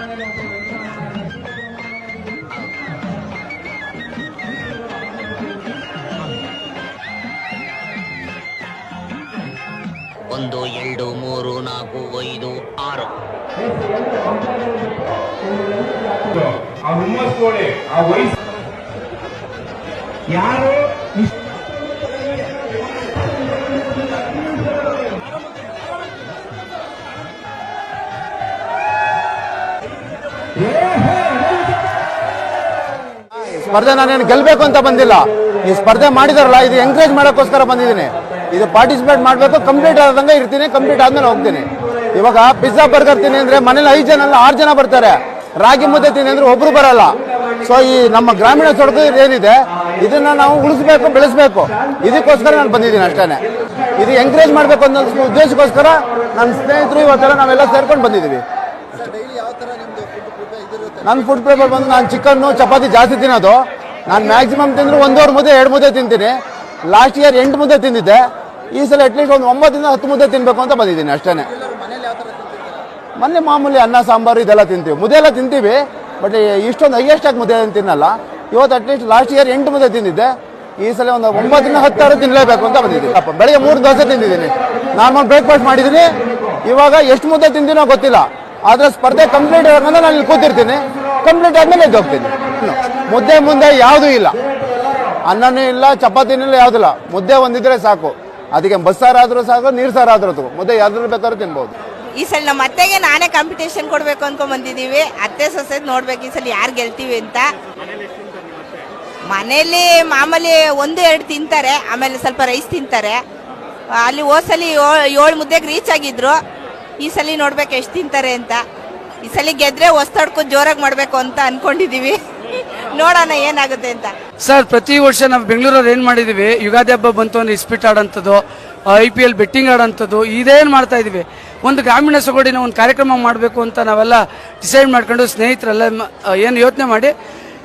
ಒಂದು 2 3 4 5 6 ಯಾರು ಸ್ಪರ್ಧೆ ನಾನೇನು ಗೆಲ್ಬೇಕು ಅಂತ ಬಂದಿಲ್ಲ. ಈ ಸ್ಪರ್ಧೆ ಮಾಡಿದಾರಲ್ಲ, ಇದು ಎಂಕರೇಜ್ ಮಾಡೋಕ್ಕೋಸ್ಕರ ಬಂದಿದ್ದೀನಿ. ಇದು ಪಾರ್ಟಿಸಿಪೇಟ್ ಮಾಡಬೇಕು, ಕಂಪ್ಲೀಟ್ ಆದಂಗೆ ಇರ್ತೀನಿ, ಕಂಪ್ಲೀಟ್ ಆದ್ಮೇಲೆ ಹೋಗ್ತೀನಿ. ಇವಾಗ ಪಿಜ್ಜಾ ಬರ್ಗರ್ ತಿನ್ನಿ ಅಂದ್ರೆ ಮನೇಲಿ 5 ಜನ ಅಲ್ಲ 6 ಜನ ಬರ್ತಾರೆ. ರಾಗಿ ಮುದ್ದೆ ತಿನ್ನಿ ಅಂದ್ರೆ ಒಬ್ರು ಬರಲ್ಲ. ಸೊ ಈ ನಮ್ಮ ಗ್ರಾಮೀಣ ಸೊಗಡು ಏನಿದೆ ಇದನ್ನ ನಾವು ಉಳಿಸ್ಬೇಕು, ಬೆಳೆಸಬೇಕು. ಇದಕ್ಕೋಸ್ಕರ ನಾನು ಬಂದಿದ್ದೀನಿ ಅಷ್ಟೇ. ಇದು ಎಂಕರೇಜ್ ಮಾಡಬೇಕು ಅನ್ನೋ ಉದ್ದೇಶಕ್ಕೋಸ್ಕರ ನನ್ನ ಸ್ನೇಹಿತರು ಇವತ್ತೆಲ್ಲ ನಾವೆಲ್ಲ ಸೇರ್ಕೊಂಡು ಬಂದಿದ್ದೀವಿ. ನನ್ನ ಫುಡ್ ಪ್ರಿಪೇರ್ ಬಂದು ನಾನು ಚಿಕನ್ನು ಚಪಾತಿ ಜಾಸ್ತಿ ತಿನ್ನೋದು. ನಾನು ಮ್ಯಾಕ್ಸಿಮಮ್ ತಿಂದ್ರೆ 1 ಮುದ್ದೆ 2 ಮುದ್ದೆ ತಿಂತೀನಿ. ಲಾಸ್ಟ್ ಇಯರ್ 8 ಮುದ್ದೆ ತಿಂದಿದ್ದೆ. ಈ ಸಲ ಅಟ್ಲೀಸ್ಟ್ ಒಂದು 9 10 ಮುದ್ದೆ ತಿನ್ಬೇಕು ಅಂತ ಬಂದಿದ್ದೀನಿ ಅಷ್ಟೇ. ಮೊನ್ನೆ ಮಾಮೂಲಿ ಅನ್ನ ಸಾಂಬಾರು ಇದೆಲ್ಲ ತಿಂತೀವಿ, ಮುದ್ದೆ ಎಲ್ಲ ತಿಂತೀವಿ. ಬಟ್ ಇಷ್ಟೊಂದು ಹೈಯೆಸ್ಟ್ ಆಗಿ ಮುದ್ದೆ ತಿನ್ನಲ್ಲ. ಇವತ್ತು ಅಟ್ಲೀಸ್ಟ್ ಲಾಸ್ಟ್ ಇಯರ್ 8 ಮುದ್ದೆ ತಿಂದಿದ್ದೆ. ಈ ಸಲ ಒಂದು 9 10 ತಿನ್ನಲೇಬೇಕು ಅಂತ ಬಂದಿದ್ದೀನಿ. ಬೆಳಗ್ಗೆ 3 ದೋಸೆ ತಿಂದಿದ್ದೀನಿ. ನಾನು ಬ್ರೇಕ್ಫಾಸ್ಟ್ ಮಾಡಿದ್ದೀನಿ. ಇವಾಗ ಎಷ್ಟು ಮುದ್ದೆ ತಿಂತೀನೋ ಗೊತ್ತಿಲ್ಲ. ಆದರೆ ಸ್ಪರ್ಧೆ ಕಂಪ್ಲೀಟ್ ಆದ್ಮೇಲೆ ನಾನು ಇಲ್ಲಿ ಕೂತಿರ್ತೀನಿ. ಕಂಪ್ಲೀಟ್ ಆದ್ಮೇಲೆ ಎದ್ದು ಹೋಗ್ತೀನಿ. ಮುದ್ದೆ ಮುಂದೆ ಯಾವುದೂ ಇಲ್ಲ, ಅನ್ನನೂ ಇಲ್ಲ, ಚಪಾತಿನೂ ಇಲ್ಲ, ಯಾವುದಿಲ್ಲ. ಮುದ್ದೆ ಒಂದಿದ್ರೆ ಸಾಕು. ಅದಕ್ಕೆ ಬಸ್ಸಾರಾದ್ರೂ ಸಾಕು, ನೀರು ಸಾರಾದ್ರೂ ಮುದ್ದೆ ಯಾವ್ದು ಬೇಕಾದ್ರೂ ತಿನ್ಬೋದು. ಈ ಸಲ ನಮ್ಮ ಅತ್ತೆಗೆ ನಾನೇ ಕಾಂಪಿಟೇಷನ್ ಕೊಡ್ಬೇಕು ಅನ್ಕೊಂಡ್ ಬಂದಿದ್ದೀವಿ. ಅತ್ತೆ ಸೊಸೆ ನೋಡ್ಬೇಕು ಈ ಸಲ ಯಾರು ಗೆಲ್ತೀವಿ ಅಂತ. ಮನೇಲಿ ಮಾಮೂಲಿ 1-2 ತಿಂತಾರೆ, ಆಮೇಲೆ ಸ್ವಲ್ಪ ರೈಸ್ ತಿಂತಾರೆ. ಅಲ್ಲಿ ಹೋದ್ಸಲಿ 7 ಮುದ್ದೆಗೆ ರೀಚ್ ಆಗಿದ್ರು. ಈ ಸಲ ನೋಡ್ಬೇಕು ಎಷ್ಟು ತಿಂತಾರೆ ಅಂತ. ಈ ಸಲ ಗೆದ್ರೆ ಹೊಸ್ತಡ್ಕೊಂಡು ಜೋರಾಗಿ ಮಾಡ್ಬೇಕು ಅಂತ ಅನ್ಕೊಂಡಿದೀವಿ. ನೋಡೋಣ ಏನಾಗುತ್ತೆ ಅಂತ. ಸರ್, ಪ್ರತಿ ವರ್ಷ ನಾವು ಬೆಂಗಳೂರಲ್ಲಿ ಏನ್ ಮಾಡಿದೀವಿ, ಯುಗಾದಿ ಹಬ್ಬ ಬಂತು ಅಂದ್ರೆ ಇಸ್ಪಿಟ್ ಆಡೋಂಥದ್ದು, IPL ಬೆಟ್ಟಿಂಗ್ ಆಡೋಂಥದ್ದು, ಇದೇನು ಮಾಡ್ತಾ ಇದೀವಿ. ಒಂದು ಗ್ರಾಮೀಣ ಸೊಗಡಿನ ಒಂದು ಕಾರ್ಯಕ್ರಮ ಮಾಡಬೇಕು ಅಂತ ನಾವೆಲ್ಲ ಡಿಸೈಡ್ ಮಾಡ್ಕೊಂಡು ಸ್ನೇಹಿತರೆಲ್ಲ ಏನು ಯೋಚನೆ ಮಾಡಿ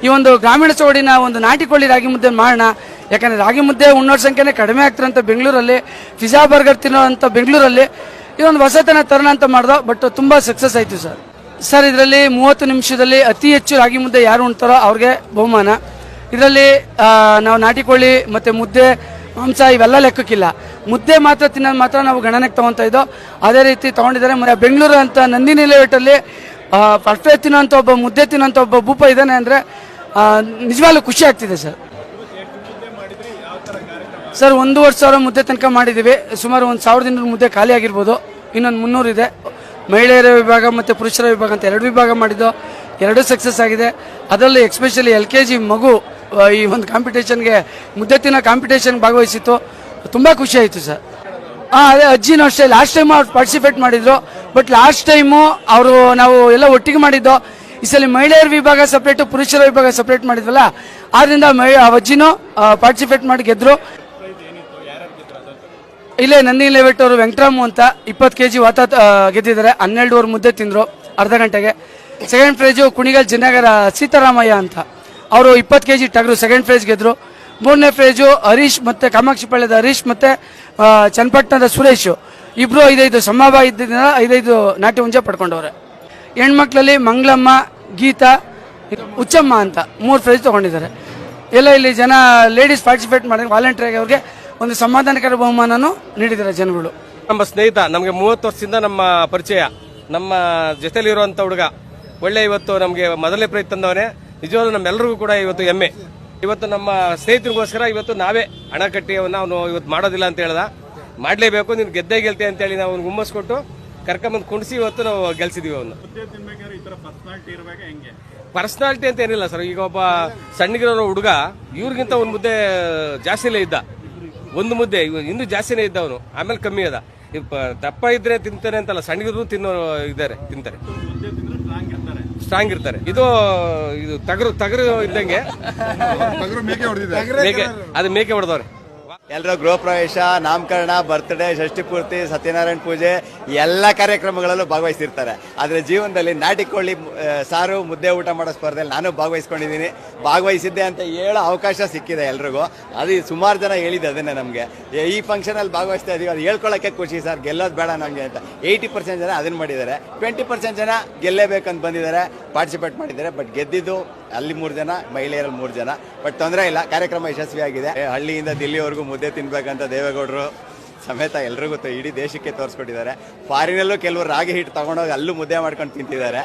ಈ ಒಂದು ಗ್ರಾಮೀಣ ಸೊಗಡಿನ ಒಂದು ನಾಟಿಕೊಳ್ಳಿ ರಾಗಿ ಮುದ್ದೆ ಮಾಡೋಣ. ಯಾಕಂದ್ರೆ ರಾಗಿ ಮುದ್ದೆ ಉಣ್ಣೋರ್ ಸಂಖ್ಯೆನೇ ಕಡಿಮೆ ಆಗ್ತಿರೋಂಥ ಬೆಂಗಳೂರಲ್ಲಿ, ಪಿಜ್ಜಾ ಬರ್ಗರ್ ತಿನ್ನೋಂಥ ಬೆಂಗಳೂರಲ್ಲಿ ಇದೊಂದು ಹೊಸತನ ತರೋಣ ಅಂತ ಮಾಡ್ದೋ. ಬಟ್ ತುಂಬಾ ಸಕ್ಸಸ್ ಆಯ್ತು ಸರ್. ಇದರಲ್ಲಿ 30 ನಿಮಿಷದಲ್ಲಿ ಅತಿ ಹೆಚ್ಚು ರಾಗಿ ಮುದ್ದೆ ಯಾರು ಉಣ್ತಾರೋ ಅವ್ರಿಗೆ ಬಹುಮಾನ. ಇದರಲ್ಲಿ ನಾವು ನಾಟಿಕೊಳ್ಳಿ ಮತ್ತೆ ಮುದ್ದೆ ಮಾಂಸ ಇವೆಲ್ಲ ಲೆಕ್ಕಕ್ಕಿಲ್ಲ. ಮುದ್ದೆ ಮಾತ್ರ ತಿನ್ನೋದು ಮಾತ್ರ ನಾವು ಗಣನೆಗೆ ತಗೊಂತಾ ಇದ್ದೋ. ಅದೇ ರೀತಿ ತಗೊಂಡಿದ್ದಾರೆ. ಮತ್ತೆ ಬೆಂಗಳೂರು ಅಂತ ನಂದಿನಿ ಲೇಔಟಲ್ಲಿ ಪರ್ಫೆಕ್ಟ್ ತಿನ್ನೋಂಥ ಒಬ್ಬ ಮುದ್ದೆ ತಿನ್ನೋಂಥ ಒಬ್ಬ ಭೂಪ ಇದ್ದಾನೆ ಅಂದರೆ ನಿಜವಾಗ್ಲೂ ಖುಷಿ ಆಗ್ತಿದೆ ಸರ್. 1,500 ಮುದ್ದೆ ತನಕ ಮಾಡಿದ್ದೀವಿ. ಸುಮಾರು 1,000 ಮುದ್ದೆ ಖಾಲಿ ಆಗಿರ್ಬೋದು. ಇನ್ನೊಂದು 300 ಇದೆ. ಮಹಿಳೆಯರ ವಿಭಾಗ ಮತ್ತು ಪುರುಷರ ವಿಭಾಗ ಅಂತ 2 ವಿಭಾಗ ಮಾಡಿದ್ದು, 2 ಸಕ್ಸಸ್ ಆಗಿದೆ. ಅದರಲ್ಲಿ ಎಕ್ಸ್ಪೆಷಲಿ LKG ಮಗು ಈ ಒಂದು ಕಾಂಪಿಟೇಷನ್ಗೆ ಮುದ್ದೆ ತಿನ್ನೋ ಕಾಂಪಿಟೇಷನ್ ಭಾಗವಹಿಸಿತ್ತು. ತುಂಬ ಖುಷಿ ಆಯಿತು ಸರ್. ಅದೇ ಅಜ್ಜಿನೂ ಅಷ್ಟೇ ಲಾಸ್ಟ್ ಟೈಮ್ ಅವ್ರು ಪಾರ್ಟಿಸಿಪೇಟ್ ಮಾಡಿದ್ರು. ಬಟ್ ಲಾಸ್ಟ್ ಟೈಮು ಅವರು ನಾವು ಎಲ್ಲ ಒಟ್ಟಿಗೆ ಮಾಡಿದ್ದು. ಈ ಸಲ ಮಹಿಳೆಯರ ವಿಭಾಗ ಸಪ್ರೇಟು, ಪುರುಷರ ವಿಭಾಗ ಸಪ್ರೇಟ್ ಮಾಡಿದ್ವಲ್ಲ, ಆದ್ರಿಂದ ಅಜ್ಜಿನೂ ಪಾರ್ಟಿಸಿಪೇಟ್ ಮಾಡಿ ಗೆದ್ರು. ಇಲ್ಲೇ ನಂದಿನಿ ಲೇಔಟ್ ಅವರು ವೆಂಕಟರಾಮು ಅಂತ 20 kg ವಾತ ಗೆದ್ದಿದ್ದಾರೆ. 12 ಮುದ್ದೆ ತಿಂದ್ರು ಅರ್ಧ ಗಂಟೆಗೆ. ಸೆಕೆಂಡ್ ಪ್ರೈಜು ಕುಣಿಗಲ್ ಜಿನಗರ ಸೀತಾರಾಮಯ್ಯ ಅಂತ, ಅವರು 20 kg ಟಗರು ಸೆಕೆಂಡ್ ಪ್ರೈಜ್ ಗೆದ್ರು. 3ನೇ ಪ್ರೈಜು ಹರೀಶ್ ಮತ್ತೆ ಕಾಮಾಕ್ಷಿಪಾಳ್ಯದ ಹರೀಶ್ ಮತ್ತೆ ಚನ್ನಪಟ್ಟಣದ ಸುರೇಶ್, ಇಬ್ರು 5 ಸಮಭಾವ ಇದ್ದಿದ್ದರಿಂದ 5 ನಾಟ್ಯ ಹುಂಜ ಪಡ್ಕೊಂಡವ್ರೆ. ಹೆಣ್ಮಕ್ಳಲ್ಲಿ ಮಂಗಳಮ್ಮ, ಗೀತಾ, ಉಚ್ಚಮ್ಮ ಅಂತ 3 ಪ್ರೈಜ್ ತಗೊಂಡಿದ್ದಾರೆ. ಎಲ್ಲ ಇಲ್ಲಿ ಜನ ಲೇಡೀಸ್ ಪಾರ್ಟಿಸಿಪೇಟ್ ಮಾಡಿದ್ರೆ ವಾಲಂಟಿಯರ್ ಅವ್ರಿಗೆ ಒಂದು ಸಮಾಧಾನಕರ ಬಹುಮಾನನೂ ನೀಡಿದ್ದಾರೆ ಜನಗಳು. ನಮ್ಮ ಸ್ನೇಹಿತ, ನಮಗೆ 30 ವರ್ಷದಿಂದ ನಮ್ಮ ಪರಿಚಯ, ನಮ್ಮ ಜೊತೆಲಿರುವಂತ ಹುಡುಗ ಒಳ್ಳೆ ಇವತ್ತು ನಮಗೆ ಮೊದಲನೇ ಪ್ರೈಸ್ ತಂದವನೇ. ನಿಜವಾಗ್ಲೂ ನಮ್ಮೆಲ್ಲರಿಗೂ ಕೂಡ ಇವತ್ತು ಹೆಮ್ಮೆ. ಇವತ್ತು ನಮ್ಮ ಸ್ನೇಹಿತರಿಗೋಸ್ಕರ ಇವತ್ತು ನಾವೇ ಹಣ ಕಟ್ಟಿ ಅವನು ಇವತ್ತು ಮಾಡೋದಿಲ್ಲ ಅಂತ ಹೇಳ್ದ. ಮಾಡಲೇಬೇಕು, ನೀನು ಗೆದ್ದೇ ಗೆಲ್ತೆ ಅಂತೇಳಿ ನಾವು ಅವ್ನಿಗೆ ಹುಮ್ಮಸ್ಕೊಟ್ಟು ಕರ್ಕೊಂಬಂದು ಕುಣಿಸಿ ಇವತ್ತು ನಾವು ಗೆಲ್ಸಿದೀವಿ. ಅವನು ಪರ್ಸನಾಲಿಟಿ ಅಂತ ಏನಿಲ್ಲ ಸರ್. ಈಗ ಒಬ್ಬ ಸಣ್ಣಗಿರೋ ಹುಡುಗ ಇವ್ರಿಗಿಂತ ಒಂದು ಮುದ್ದೆ ಜಾಸ್ತಿಲೇ ಇದ್ದ. 1 ಮುದ್ದೆ ಇನ್ನೂ ಜಾಸ್ತಿನೇ ಇದ್ದ ಅವನು. ಆಮೇಲೆ ಕಮ್ಮಿ ಅದ. ದಪ್ಪ ಇದ್ರೆ ತಿಂತಾನೆ ಅಂತಲ್ಲ, ಸಣ್ಣಗಿದ್ರು ತಿಂತಾರೆ, ಸ್ಟ್ರಾಂಗ್ ಇರ್ತಾರೆ. ಇದು ಟಗರು ಇದ್ದಂಗೆ, ಅದು ಮೇಕೆ ಹೊಡೆದವ್ರೆ. ಎಲ್ಲರೂ ಗೃಹ ಪ್ರವೇಶ, ನಾಮಕರಣ, ಬರ್ತ್ಡೇ, ಷಷ್ಠಿ ಪೂರ್ತಿ, ಸತ್ಯನಾರಾಯಣ ಪೂಜೆ ಎಲ್ಲ ಕಾರ್ಯಕ್ರಮಗಳಲ್ಲೂ ಭಾಗವಹಿಸಿರ್ತಾರೆ. ಆದರೆ ಜೀವನದಲ್ಲಿ ನಾಟಿ ಕೋಳಿ ಸಾರು ಮುದ್ದೆ ಊಟ ಮಾಡೋ ಸ್ಪರ್ಧೆಯಲ್ಲಿ ನಾನು ಭಾಗವಹಿಸ್ಕೊಂಡಿದ್ದೀನಿ. ಭಾಗವಹಿಸಿದ್ದೆ ಅಂತ ಹೇಳೋ ಅವಕಾಶ ಸಿಕ್ಕಿದೆ ಎಲ್ರಿಗೂ. ಅದು ಸುಮಾರು ಜನ ಹೇಳಿದೆ ಅದನ್ನೇ ನಮಗೆ, ಈ ಫಂಕ್ಷನಲ್ಲಿ ಭಾಗವಹಿಸ್ತಾ ಇದೀವಿ, ಅದು ಹೇಳ್ಕೊಳ್ಳೋಕ್ಕೆ ಖುಷಿ ಸರ್, ಗೆಲ್ಲೋದು ಬೇಡ ನಮಗೆ ಅಂತ. 80% ಜನ ಅದನ್ನು ಮಾಡಿದ್ದಾರೆ. 20% ಜನ ಗೆಲ್ಲೇಬೇಕಂತ ಬಂದಿದ್ದಾರೆ, ಪಾರ್ಟಿಸಿಪೇಟ್ ಮಾಡಿದ್ದಾರೆ. ಬಟ್ ಗೆದ್ದಿದ್ದು ಅಲ್ಲಿ 3 ಜನ, ಮಹಿಳೆಯರಲ್ಲಿ 3 ಜನ. ಬಟ್ ತೊಂದರೆ ಇಲ್ಲ, ಕಾರ್ಯಕ್ರಮ ಯಶಸ್ವಿಯಾಗಿದೆ. ಹಳ್ಳಿಯಿಂದ ದಿಲ್ಲಿವರೆಗೂ ಮುದ್ದೆ ತಿನ್ಬೇಕಂತ ದೇವೇಗೌಡರು ಸಮೇತ ಎಲ್ರಿಗೂ ಇಡೀ ದೇಶಕ್ಕೆ ತೋರಿಸ್ಕೊಟ್ಟಿದ್ದಾರೆ. ಫಾರಿನಲ್ಲೂ ಕೆಲವರು ರಾಗಿ ಹಿಟ್ಟು ತಗೊಂಡೋಗಿ ಅಲ್ಲೂ ಮುದ್ದೆ ಮಾಡ್ಕೊಂಡು ತಿಂತಿದ್ದಾರೆ.